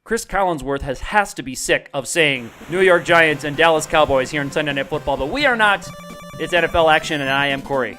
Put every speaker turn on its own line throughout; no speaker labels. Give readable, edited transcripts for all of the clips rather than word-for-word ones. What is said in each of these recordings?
Chris Collinsworth has to be sick of saying New York Giants and Dallas Cowboys here in Sunday Night Football, but we are not. It's NFL action, and I am Cory.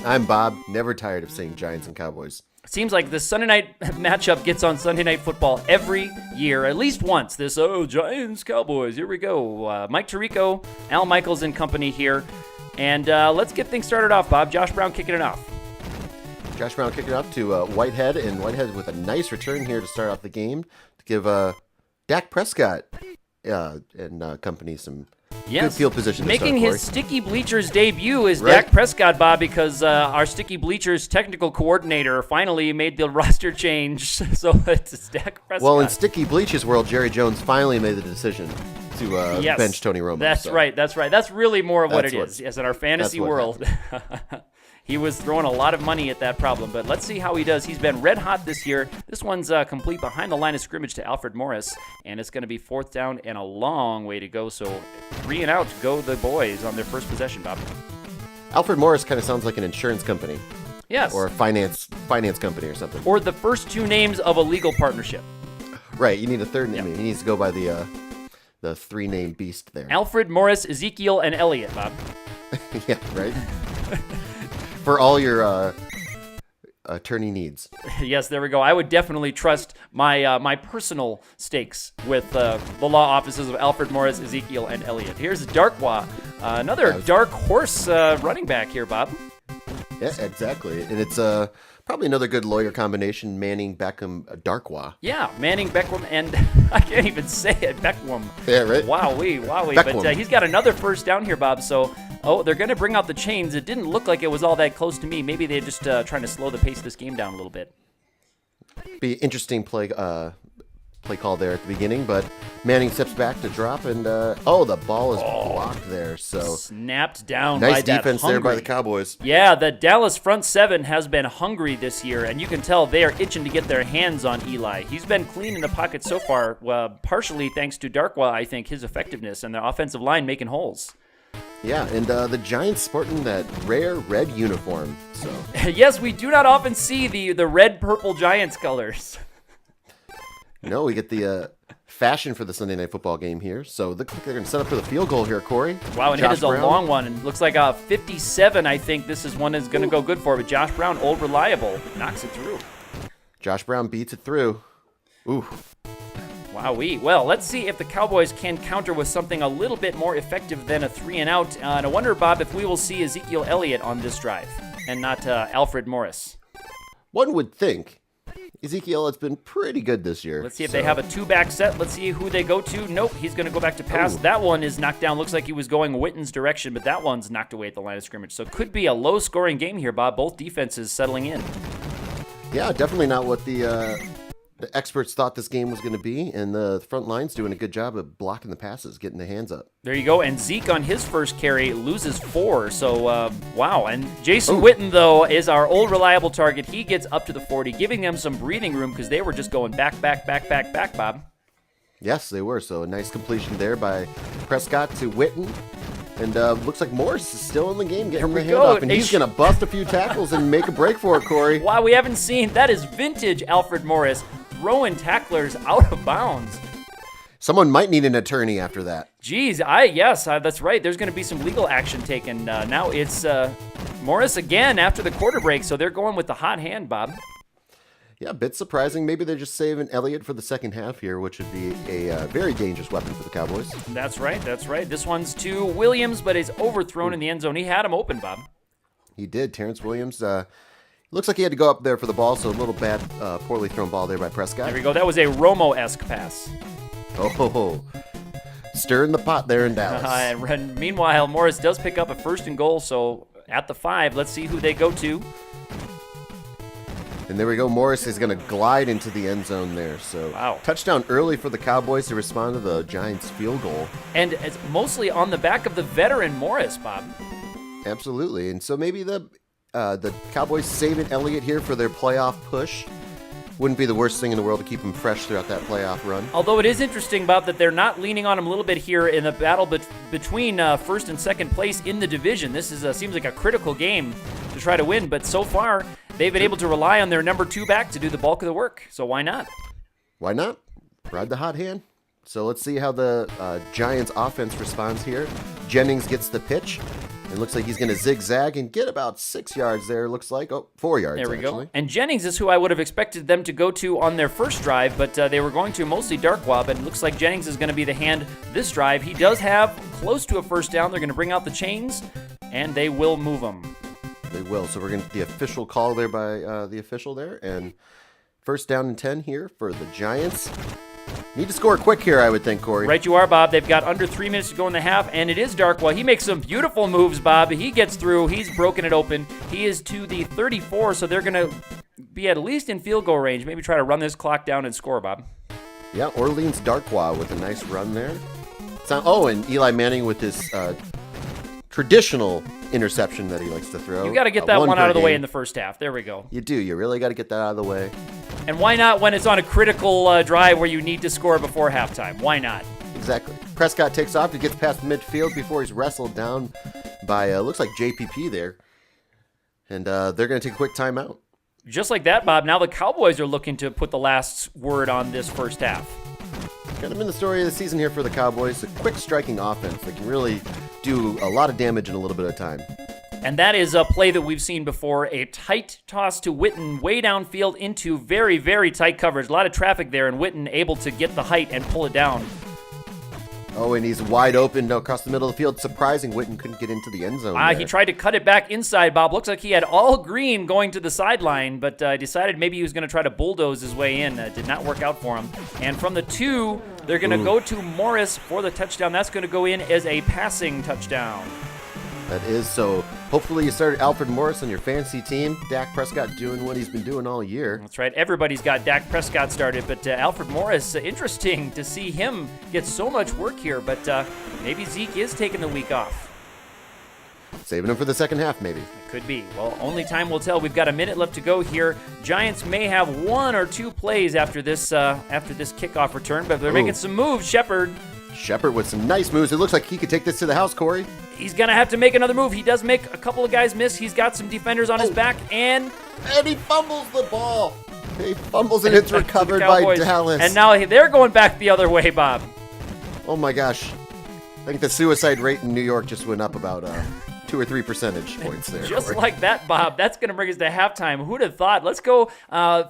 I'm Bob, never tired of saying Giants and Cowboys.
Seems like the Sunday night matchup gets on Sunday Night Football every year, at least once. This, Giants, Cowboys, here we go. Mike Tirico, Al Michaels and company here. And let's get things started off, Bob. Josh Brown kicking it off.
Josh Brown kicking it off to Whitehead, and Whitehead with a nice return here to start off the game to give Dak Prescott and company some good field position.
Making his Sticky Bleachers debut is Dak Prescott, Bob, because our Sticky Bleachers technical coordinator finally made the roster change. So it's Dak Prescott.
Well, in Sticky Bleachers world, Jerry Jones finally made the decision to bench Tony Romo.
That's right. That's really more of what it is. Yes, in our fantasy world. He was throwing a lot of money at that problem, but let's see how he does. He's been red hot this year. This one's complete behind the line of scrimmage to Alfred Morris, and it's going to be 4th down and a long way to go. So 3 and out go the boys on their first possession, Bob.
Alfred Morris kind of sounds like an insurance company.
Yes.
Or a finance company or something.
Or the first 2 names of a legal partnership.
Right. You need a third name. He needs to go by the 3-name beast there.
Alfred Morris, Ezekiel, and Elliott, Bob.
Yeah, right. For all your attorney needs.
Yes, there we go. I would definitely trust my personal stakes with the law offices of Alfred Morris, Ezekiel, and Elliott. Here's Darkwa, another dark horse running back here, Bob.
Yeah, exactly. And it's probably another good lawyer combination, Manning, Beckham, Darkwa.
Yeah, Manning, Beckham, and I can't even say it, Beckham.
Yeah, right?
Wowee.
Beckham.
But he's got another first down here, Bob, so... Oh, they're going to bring out the chains. It didn't look like it was all that close to me. Maybe they're just trying to slow the pace of this game down a little bit.
Be interesting play call there at the beginning, but Manning steps back to drop, and the ball is blocked there. So
snapped down.
Nice
by
defense
that
there by the Cowboys.
Yeah, the Dallas front 7 has been hungry this year, and you can tell they are itching to get their hands on Eli. He's been clean in the pocket so far, partially thanks to Darkwa, I think, his effectiveness, and the offensive line making holes.
Yeah, and the Giants sporting that rare red uniform. So
yes, we do not often see the red-purple Giants colors.
No, we get the fashion for the Sunday Night Football game here. So they're going to set up for the field goal here, Cory.
Wow, and it is a long one, and looks like 57. I think this is one is going to go good for, but Josh Brown, old reliable, knocks it through.
Josh Brown beats it through. Ooh.
Wowee. Well, let's see if the Cowboys can counter with something a little bit more effective than a 3 and out. And I wonder, Bob, if we will see Ezekiel Elliott on this drive and not Alfred Morris.
One would think. Ezekiel has been pretty good this year.
Let's see if they have a 2-back set. Let's see who they go to. Nope, he's going to go back to pass. Ooh. That one is knocked down. Looks like he was going Witten's direction, but that one's knocked away at the line of scrimmage. So it could be a low-scoring game here, Bob. Both defenses settling in.
Yeah, definitely not what the experts thought this game was going to be, and the front line's doing a good job of blocking the passes, getting the hands up.
There you go, and Zeke on his first carry loses 4, so wow. And Jason Witten, though, is our old reliable target. He gets up to the 40, giving them some breathing room because they were just going back, Bob.
Yes, they were, so a nice completion there by Prescott to Witten. And looks like Morris is still in the game, getting the hand up, and he's going to bust a few tackles and make a break for it, Cory.
Wow, we haven't seen, that is vintage Alfred Morris, throwing tacklers out of bounds.
Someone might need an attorney after that.
Geez, yes, that's right. There's going to be some legal action taken. Now it's Morris again after the quarter break, so they're going with the hot hand, Bob.
Yeah, a bit surprising. Maybe they're just saving Elliott for the second half here, which would be a very dangerous weapon for the Cowboys.
That's right. This one's to Williams, but is overthrown in the end zone. He had him open, Bob.
He did. Terrence Williams looks like he had to go up there for the ball, so a little bad, poorly thrown ball there by Prescott.
There we go. That was a Romo-esque pass.
Oh, stirring the pot there in Dallas.
And meanwhile, Morris does pick up a 1st and goal, so at the 5, let's see who they go to.
And there we go. Morris is going to glide into the end zone there. So
wow. Touchdown
early for the Cowboys to respond to the Giants' field goal.
And it's mostly on the back of the veteran Morris, Bob.
Absolutely. And so maybe the Cowboys saving Elliott here for their playoff push wouldn't be the worst thing in the world to keep him fresh throughout that playoff run.
Although it is interesting, Bob, that they're not leaning on him a little bit here in the battle between first and second place in the division. This is seems like a critical game to try to win, but so far they've been able to rely on their number 2 back to do the bulk of the work. So why not?
Why not? ride the hot hand. So let's see how the Giants offense responds here. Jennings gets the pitch. It looks like he's going to zigzag and get about 6 yards there, looks like. Oh, 4 yards,
There we
actually.
go. And Jennings is who I would have expected them to go to on their first drive, but they were going to mostly Darkwa, but it looks like Jennings is going to be the hand this drive. He does have close to a first down. They're going to bring out the chains, and they will move him.
They will. So we're going to get the official call there by the official there. And first down and 10 here for the Giants. Need to score quick here, I would think, Corey.
Right you are, Bob. They've got under 3 minutes to go in the half, and it is Darkwa. He makes some beautiful moves, Bob. He gets through. He's broken it open. He is to the 34, so they're going to be at least in field goal range. Maybe try to run this clock down and score, Bob.
Yeah, Orleans Darkwa with a nice run there. And Eli Manning with his traditional interception that he likes to throw.
You got to get that one out of the way in the first half. There we go.
You do. You really got to get that out of the way.
And why not when it's on a critical drive where you need to score before halftime? Why not?
Exactly. Prescott takes off. He gets past midfield before he's wrestled down by, looks like JPP there. And they're going to take a quick timeout.
Just like that, Bob, now the Cowboys are looking to put the last word on this first half.
Kind of been the story of the season here for the Cowboys. A quick striking offense that can really do a lot of damage in a little bit of time.
And that is a play that we've seen before. A tight toss to Witten way downfield into very, very tight coverage. A lot of traffic there, and Witten able to get the height and pull it down.
Oh, and he's wide open across the middle of the field. Surprising, Witten couldn't get into the end zone.
He tried to cut it back inside, Bob. Looks like he had all green going to the sideline, but decided maybe he was going to try to bulldoze his way in. Did not work out for him. And from the 2, they're going to go to Morris for the touchdown. That's going to go in as a passing touchdown.
That is so. Hopefully you started Alfred Morris on your fantasy team. Dak Prescott doing what he's been doing all year.
That's right. Everybody's got Dak Prescott started, but Alfred Morris, interesting to see him get so much work here, but maybe Zeke is taking the week off.
Saving him for the second half, maybe.
It could be. Well, only time will tell. We've got a minute left to go here. Giants may have 1 or 2 plays after this kickoff return, but they're making some moves. Shepard
with some nice moves. It looks like he could take this to the house, Corey.
He's going to have to make another move. He does make a couple of guys miss. He's got some defenders on his back, and
he fumbles the ball. He fumbles, and it's recovered by Dallas.
And now they're going back the other way, Bob.
Oh, my gosh. I think the suicide rate in New York just went up about 2 or 3 percentage points there.
Just
Corey.
like that, Bob. That's going to bring us to halftime. Who'd have thought? Let's go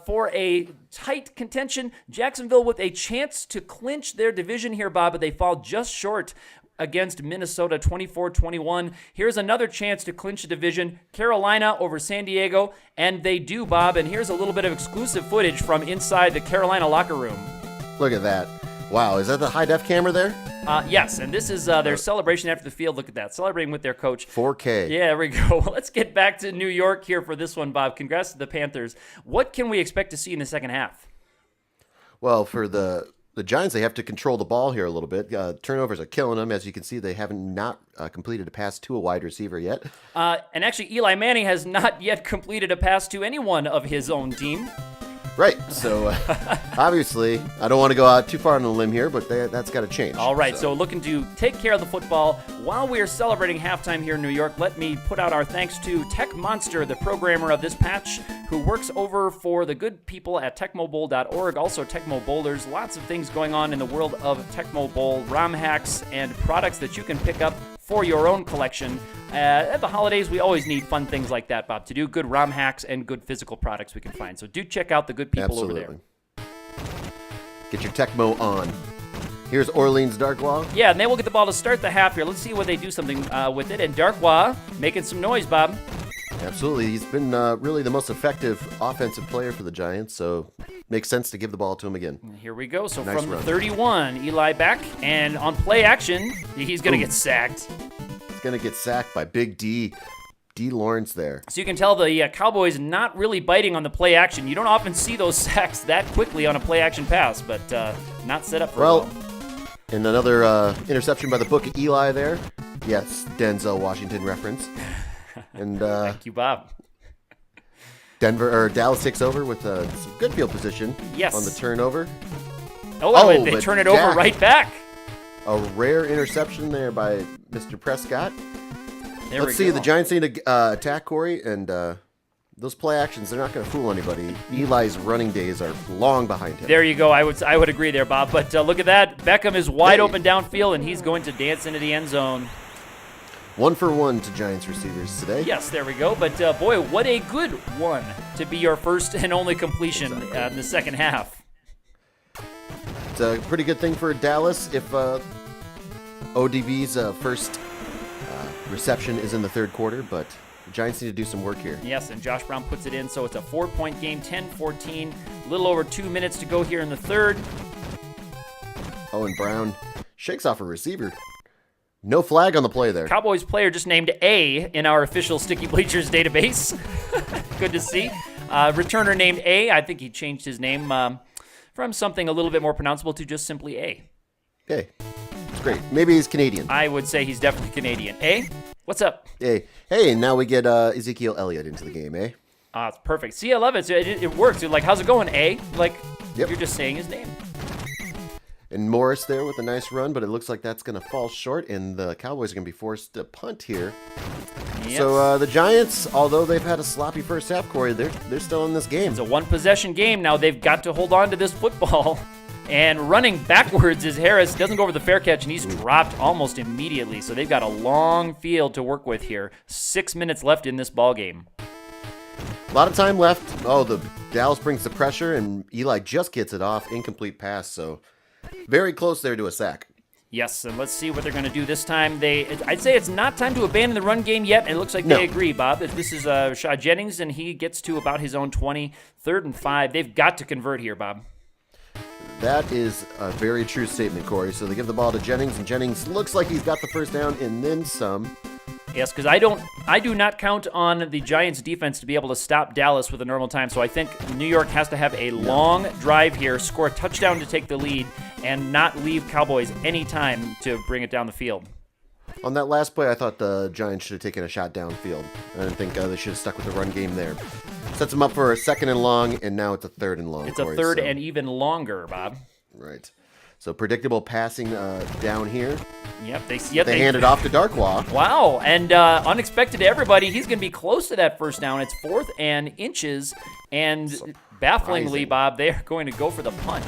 for a tight contention. Jacksonville with a chance to clinch their division here, Bob, but they fall just short against Minnesota 24-21. Here's another chance to clinch the division. Carolina over San Diego, and they do, Bob. And here's a little bit of exclusive footage from inside the Carolina locker room.
Look at that. Wow, is that the high-def camera there?
Yes, and this is their celebration after the field. Look at that, celebrating with their coach.
4K.
Yeah, there we go. Let's get back to New York here for this one, Bob. Congrats to the Panthers. What can we expect to see in the second half?
Well, for the Giants, they have to control the ball here a little bit. Turnovers are killing them. As you can see, they haven't not completed a pass to a wide receiver yet.
And actually, Eli Manning has not yet completed a pass to anyone of his own team.
Right. So, obviously, I don't want to go out too far on a limb here, but that's got to change.
All right. So, looking to take care of the football. While we are celebrating halftime here in New York, let me put out our thanks to Tech Monster, the programmer of this patch, who works over for the good people at TechmoBowl.org. Also, Tecmo Bowlers. Lots of things going on in the world of Tecmo Bowl, ROM hacks, and products that you can pick up for your own collection. At the holidays, we always need fun things like that, Bob, to do good ROM hacks and good physical products we can find. So do check out the good people over there.
Get your Tecmo on. Here's Orleans Darkwa.
Yeah, and they will get the ball to start the half here. Let's see what they do something with it. And Darkwa making some noise, Bob.
Absolutely. He's been really the most effective offensive player for the Giants, so makes sense to give the ball to him again.
Here we go. So
nice
from
run.
31, Eli back, and on play action, he's going to get sacked.
He's going to get sacked by Big D Lawrence there.
So you can tell the Cowboys not really biting on the play action. You don't often see those sacks that quickly on a play action pass, but not set up for well.
And another interception by the book of Eli there. Yes, Denzel Washington reference. And
thank you, Bob.
Dallas takes over with some good field position.
Yes.
On the turnover.
They turn it over right back.
A rare interception there by Mr. Prescott.
Let's
see. The Giants need to attack Cory, and those play actions, they're not going to fool anybody. Eli's running days are long behind him.
There you go. I would agree there, Bob. But look at that. Beckham is wide open downfield, and he's going to dance into the end zone.
1 for 1 to Giants receivers today.
Yes, there we go. But, boy, what a good one to be your first and only completion in the second half.
It's a pretty good thing for Dallas if ODB's first reception is in the third quarter, but the Giants need to do some work here.
Yes, and Josh Brown puts it in, so it's a 4-point game, 10-14. A little over 2 minutes to go here in the third.
Oh, and Brown shakes off a receiver. No flag on the play there.
Cowboys player just named A in our official Sticky Bleachers database. Good to see. Returner named A. I think he changed his name from something a little bit more pronounceable to just simply A.
Hey, it's great. Maybe he's Canadian.
I would say he's definitely Canadian. A, what's up?
Hey, and now we get Ezekiel Elliott into the game, eh?
It's perfect. See, I love it. It works. You're like, how's it going, A? Like,
yep.
You're just saying his name.
And Morris there with a nice run, but it looks like that's going to fall short, and the Cowboys are going to be forced to punt here.
Yep.
So the Giants, although they've had a sloppy first half, Corey, they're still in this game.
It's a one-possession game now. They've got to hold on to this football. And running backwards is Harris. Doesn't go over the fair catch, and he's dropped almost immediately. So they've got a long field to work with here. 6 minutes left in this ball game.
A lot of time left. Oh, the Dallas brings the pressure, and Eli just gets it off. Incomplete pass, so very close there to a sack.
Yes, and let's see what they're going to do this time. I'd say it's not time to abandon the run game yet. It looks like they agree, Bob. This is Jennings, and he gets to about his own 20. 3rd and 5. They've got to convert here, Bob.
That is a very true statement, Corey. So they give the ball to Jennings, and Jennings looks like he's got the first down and then some.
Yes, because I do not count on the Giants' defense to be able to stop Dallas with a normal time. So I think New York has to have a long drive here, score a touchdown to take the lead, and not leave Cowboys any time to bring it down the field.
On that last play, I thought the Giants should have taken a shot downfield. I didn't think they should have stuck with the run game there. Sets them up for a 2nd and long, and now it's a 3rd and long.
It's Corey, a 3rd and even longer, Bob.
Right. So predictable passing down here.
Yep,
they hand it off to Darkwa.
Wow, and unexpected to everybody, he's going to be close to that first down. It's 4th and inches, and bafflingly, Bob, they are going to go for the punt.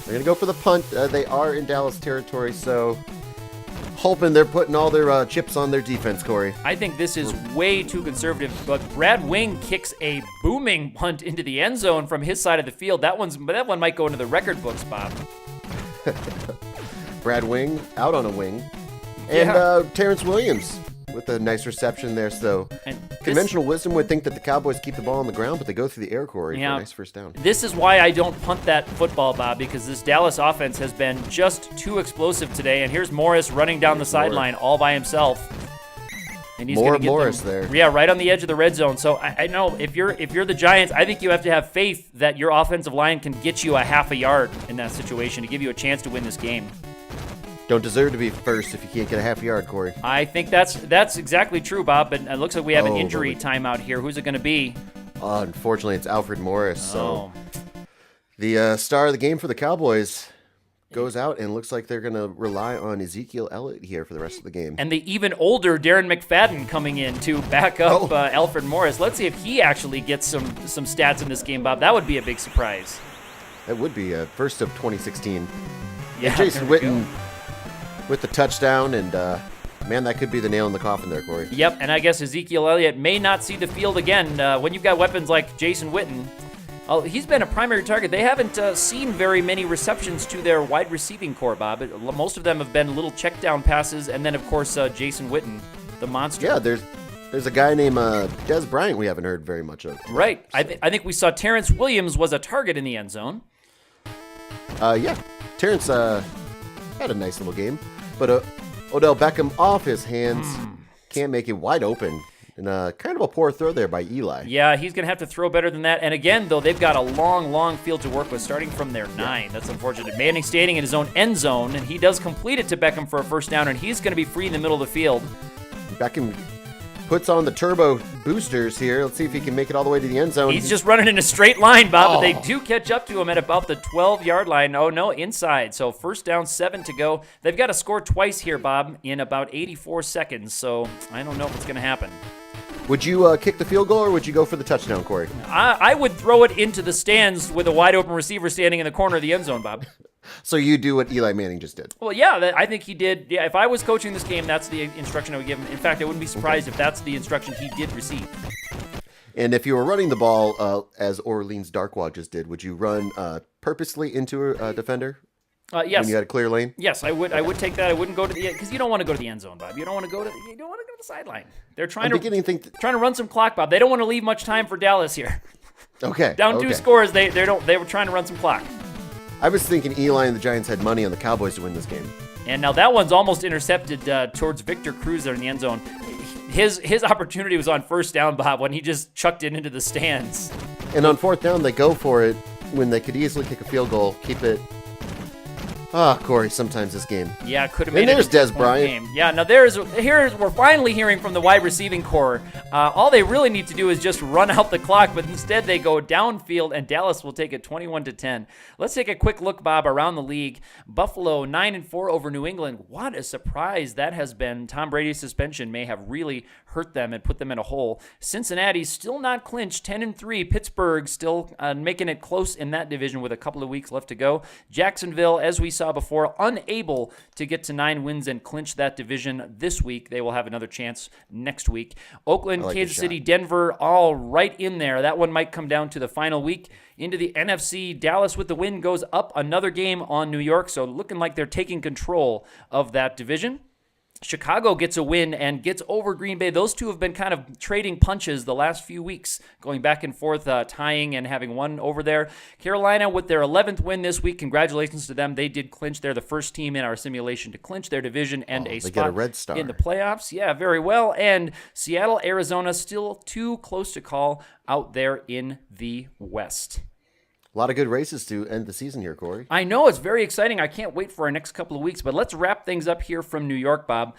They're going to go for the punt. They are in Dallas territory, so hoping they're putting all their chips on their defense, Corey.
I think this is way too conservative, but Brad Wing kicks a booming punt into the end zone from his side of the field. That one might go into the record books, Bob.
Brad Wing out on a wing. And Terrence Williams with a nice reception there. So conventional wisdom would think that the Cowboys keep the ball on the ground, but they go through the air, Corey, for a nice first down.
This is why I don't punt that football, Bob, because this Dallas offense has been just too explosive today. And here's Morris running down the sideline all by himself. And he's
more Morris there.
Yeah, right on the edge of the red zone. So I know if you're the Giants, I think you have to have faith that your offensive line can get you a half a yard in that situation to give you a chance to win this game.
Don't deserve to be first if you can't get a half yard, Corey.
I think that's exactly true, Bob. But it looks like we have an injury timeout here. Who's it going to be?
Unfortunately, it's Alfred Morris. So the star of the game for the Cowboys goes out, and looks like they're going to rely on Ezekiel Elliott here for the rest of the game.
And the even older Darren McFadden coming in to back up Alfred Morris. Let's see if he actually gets some stats in this game, Bob. That would be a big surprise.
That would be a first of 2016.
Yeah,
and Jason Witten with the touchdown, and man, that could be the nail in the coffin there, Corey.
Yep, and I guess Ezekiel Elliott may not see the field again. When you've got weapons like Jason Witten, he's been a primary target. They haven't seen very many receptions to their wide receiving core, Bob. Most of them have been little check down passes, and then, of course, Jason Witten, the monster.
Yeah, there's a guy named Des Bryant we haven't heard very much of.
Right. So. I think we saw Terrence Williams was a target in the end zone.
Yeah. Terrence had a nice little game, but Odell Beckham off his hands, can't make it wide open. And kind of a poor throw there by Eli.
Yeah, he's going to have to throw better than that. And again, though, they've got a long, long field to work with, starting from their 9. That's unfortunate. Manning standing in his own end zone, and he does complete it to Beckham for a first down, and he's going to be free in the middle of the field.
Beckham puts on the turbo boosters here. Let's see if he can make it all the way to the end zone.
He's just running in a straight line, Bob, but they do catch up to him at about the 12-yard line. Oh, no, inside. So first down, 7 to go. They've got to score twice here, Bob, in about 84 seconds. So I don't know if it's going to happen.
Would you kick the field goal or would you go for the touchdown, Corey?
I would throw it into the stands with a wide open receiver standing in the corner of the end zone, Bob.
So you do what Eli Manning just did.
Well, yeah, I think he did. Yeah, if I was coaching this game, that's the instruction I would give him. In fact, I wouldn't be surprised if that's the instruction he did receive.
And if you were running the ball, as Orleans Darkwa just did, would you run purposely into a defender?
Yes.
When you had a clear lane?
Yes, I would. I would take that. I wouldn't go to the because you don't want to go to the end zone, Bob. You don't want to go to the sideline. They're trying trying to run some clock, Bob. They don't want to leave much time for Dallas here.
Okay.
Down 2 scores. They were trying to run some clock.
I was thinking Eli and the Giants had money on the Cowboys to win this game.
And now that one's almost intercepted towards Victor Cruz there in the end zone. His opportunity was on first down, Bob, when he just chucked it into the stands.
And on fourth down, they go for it when they could easily kick a field goal, keep it. Corey, sometimes this game.
Yeah, could have made
it. And there's Des Bryant.
Game. Yeah, now we're finally hearing from the wide receiving core. All they really need to do is just run out the clock, but instead they go downfield, and Dallas will take it 21-10. Let's take a quick look, Bob, around the league. Buffalo 9-4 over New England. What a surprise that has been. Tom Brady's suspension may have really hurt them and put them in a hole. Cincinnati still not clinched, 10-3. Pittsburgh still making it close in that division with a couple of weeks left to go. Jacksonville, as we saw before, unable to get to 9 wins and clinch that division this week. They will have another chance next week. Oakland, Kansas City, Denver, all right in there. That one might come down to the final week. Into the NFC, Dallas with the win goes up another game on New York, so looking like they're taking control of that division. Chicago gets a win and gets over Green Bay. Those two have been kind of trading punches the last few weeks, going back and forth, tying and having one over there. Carolina with their 11th win this week. Congratulations to them. They did clinch. They're the first team in our simulation to clinch their division and a spot
get a red star
in the playoffs. Yeah, very well. And Seattle, Arizona, still too close to call out there in the West.
A lot of good races to end the season here, Corey.
I know, it's very exciting. I can't wait for our next couple of weeks, but let's wrap things up here from New York, Bob.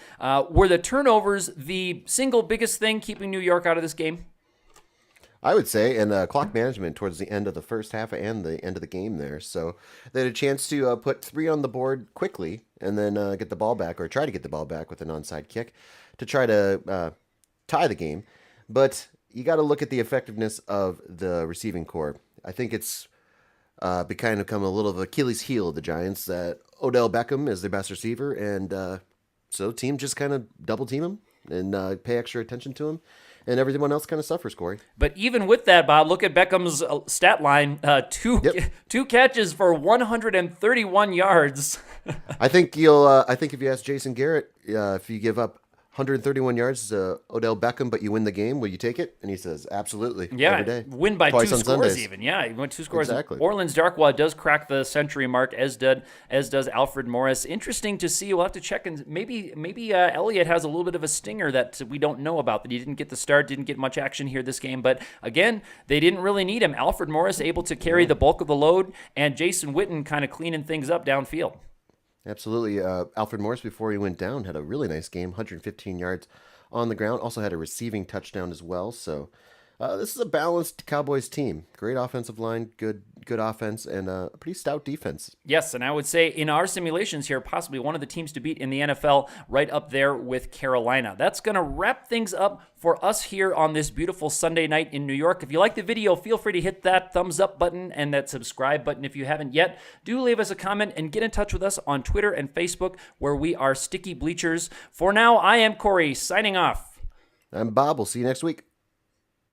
Were the turnovers the single biggest thing keeping New York out of this game?
I would say, and clock management towards the end of the first half and the end of the game there. So they had a chance to put 3 on the board quickly and then get the ball back, or try to get the ball back with an onside kick to try to tie the game. But you got to look at the effectiveness of the receiving core. I think it's become a little of Achilles heel of the Giants that Odell Beckham is their best receiver, and so team just kind of double team him and pay extra attention to him, and everyone else kind of suffers, Corey.
But even with that, Bob, look at Beckham's stat line: two catches for 131 yards.
I think if you ask Jason Garrett, if you give up 131 yards to Odell Beckham, but you win the game, will you take it? And he says, absolutely.
Yeah,
every day.
Win by
Twice
2
on
scores
Sundays.
even. Yeah, he went 2 scores.
Exactly.
Orleans Darkwa does crack the century mark, as does Alfred Morris. Interesting to see. We'll have to check, and maybe Elliott has a little bit of a stinger that we don't know about, that he didn't get the start, didn't get much action here this game. But again, they didn't really need him. Alfred Morris able to carry the bulk of the load, and Jason Witten kind of cleaning things up downfield.
Absolutely. Alfred Morris, before he went down, had a really nice game, 115 yards on the ground. Also had a receiving touchdown as well. So this is a balanced Cowboys team. Great offensive line, good offense, and a pretty stout defense.
Yes, and I would say in our simulations here, possibly one of the teams to beat in the NFL, right up there with Carolina. That's going to wrap things up for us here on this beautiful Sunday night in New York. If you like the video, feel free to hit that thumbs up button and that subscribe button if you haven't yet. Do leave us a comment and get in touch with us on Twitter and Facebook, where we are Sticky Bleachers. For now, I am Cory, signing off.
I'm Bob. We'll see you next week.